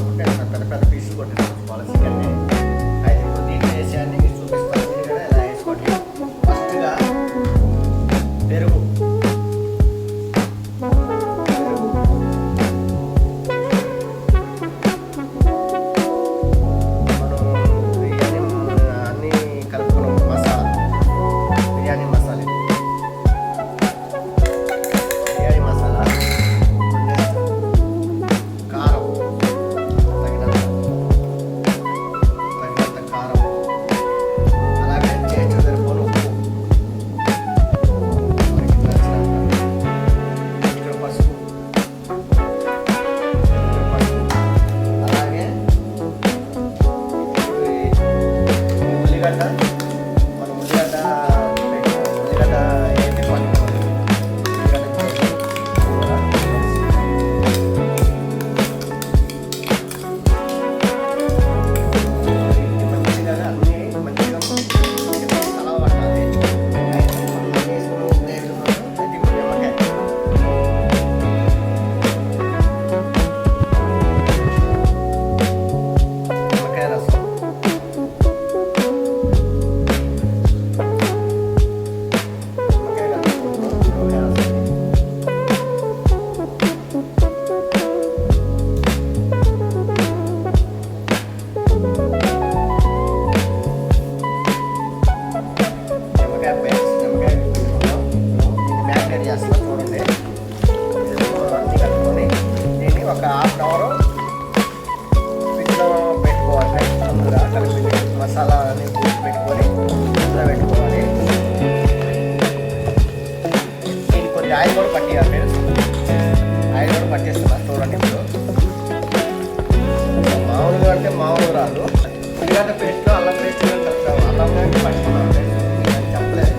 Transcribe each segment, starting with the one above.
కావాలనుకుంటే పెద్ద పెద్ద పీసులు కొట్టేసుకోవాలి చికెన్ని. అయితే ఇప్పుడు దీన్ని వేసేయాన్ని మీకు చూపిస్తాను. మీరు కూడా ఎలా వేసుకోండి. ఫస్ట్గా పెరుగు ఒక హాఫ్ అన్ అవర్ ఫ్రిడ్జ్లో పెట్టుకోవాలి. ముందుగా కలిపి మసాలా అని పెట్టుకొని ఫ్రిడ్జ్లో పెట్టుకోవాలి. దీనికి కొద్దిగా ఆయిల్ కూడా పట్టియాలి. ఆయిల్ కూడా పట్టేస్తున్నా చూడండి. ఇప్పుడు మామూలుగా అంటే మామూలు రాదు. ఉల్లిగడ్డ పేస్ట్లో అల్లం పేస్ట్ కలుపుతాం. అల్లం పట్టుకున్నాం చెప్పలేదు.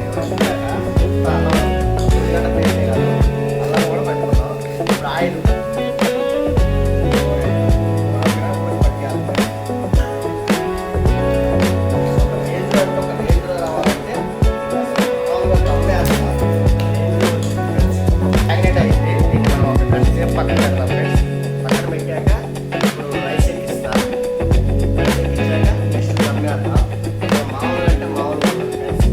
అల్లం ఉల్లిగడ్డ పేస్ట్ కాదు, అల్లం కూడా పట్టుకున్నాం. ఇప్పుడు ఆయిల్ పక్కన పెడతాం ఫ్రెండ్స్. పక్కన పెట్టాక ఇప్పుడు రైస్ ఎక్కిస్తా. రైస్ ఎక్కించాక నెక్స్ట్ దమ్మాక మామూలు అంటే మామూలు ఫ్రెండ్స్.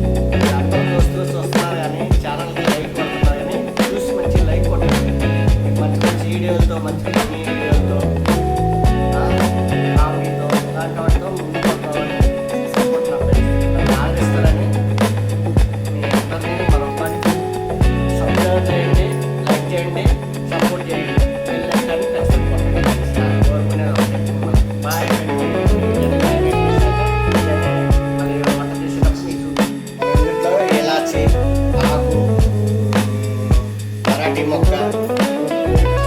అందరూ చూస్తూ వస్తున్నారు కానీ ఛానల్కి లైక్ కొడుతున్నారు కానీ చూసి మంచి లైక్ కొట్టండి. మంచి మంచి వీడియోలతో మంచి మంచి వీడియోలతో కామెడీతో ఇలాంటి వాటితో ముందుకు వస్తామని సపోర్ట్ నా ఫ్రెండ్స్ ఆదరిస్తారని మీ అందరినీ మరొకసారి సబ్స్క్రైబ్ చేయండి, లైక్ చేయండి, సపోర్ట్ చేయండి. ఇలాచి ఆకు మరాఠీ మొక్క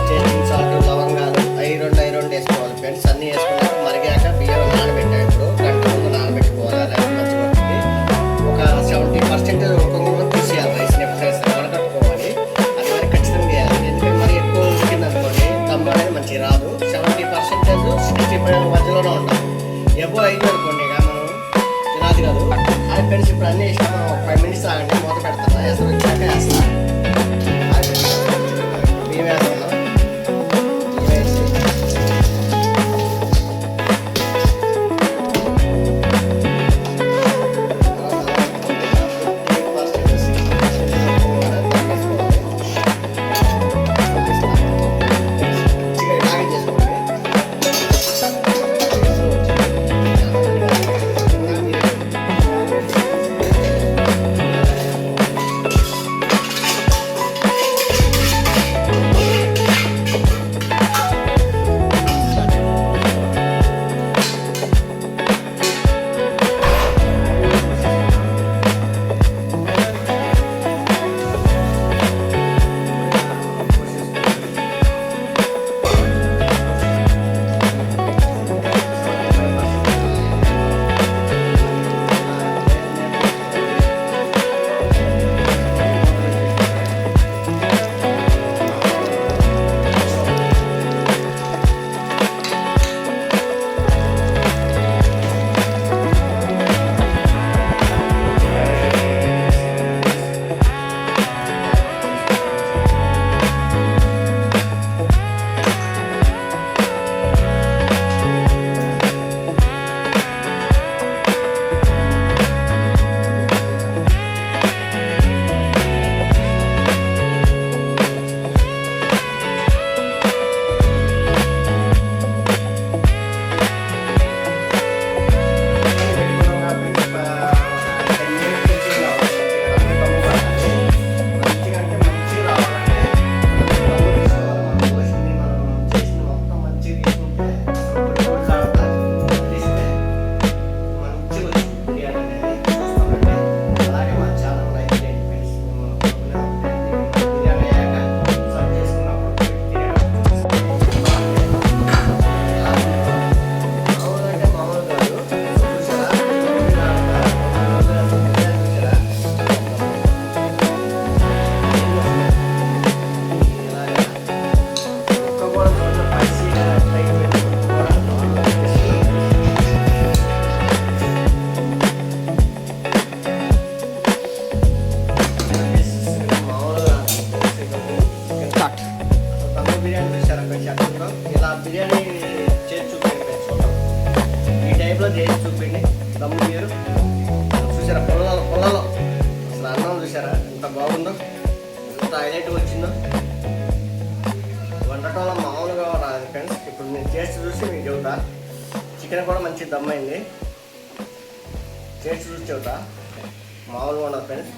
చేసిన సాల్ట్ లవంగాలు అవి రెండు వేసుకోవాలి ఫ్రెండ్స్. అన్నీ వేసుకున్నాక మరిగాక బియ్యం నానబెట్టాలి. ఇప్పుడు గంట ముందు నానబెట్టుకోవాలి. రైస్ మంచిగా ఉంటుంది. ఒక 70% కొంచెం తీసేయాలి. రైస్ని ఎప్పుడైనా వడకట్టుకోవాలి. అది మరి ఖచ్చితంగా చేయాలి. ఎందుకంటే మరి ఎక్కువ ఉడికింది అనుకోండి దమ్ అనేది మంచిగా రాదు. 70% 65 మధ్యలోనే ఉండాలి. ఎక్కువ అయింది అనుకోండి ఇక మనం తినాది కాదు. అది ఫ్రెండ్స్ ఇప్పుడు అన్నీ వేసిన మనం ఒక 5 minutes ఆగండి. మూత పెడతాను. వేసరి వచ్చాక వేస్తాను. బియ్యం వేస్తాను. చేసి చూపిండి దమ్ము మీరు చూసారా పొలలో అసలు అన్నం చూసారా ఎంత బాగుందో ఎంత హైలైట్ వచ్చిందో వండటంలో మామూలుగా రాదు ఫ్రెండ్స్. ఇప్పుడు నేను టేస్ట్ చూసి మీకు చెబుతా. చికెన్ కూడా మంచి దమ్ అయింది. టేస్ట్ చూసి చెబుతా. మామూలుగా ఉండదు ఫ్రెండ్స్.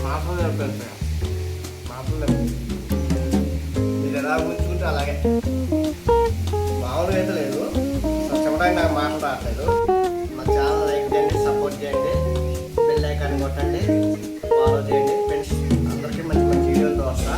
మామూలు ఫ్రెండ్స్ మామూలు మీరు ఎలా ఉంచుకుంటే అలాగే మామూలుగా అయితే లేదు. అసలు చెప్పడానికి నాకు మాటలు రావట్లేదు. మా ఛానల్ లైక్ చేయండి, సపోర్ట్ చేయండి, బెల్ ఐకాన్ కొట్టండి, ఫాలో చేయండి ఫ్రెండ్స్. అందరికీ మంచి మంచి వీడియోలతో వస్తా.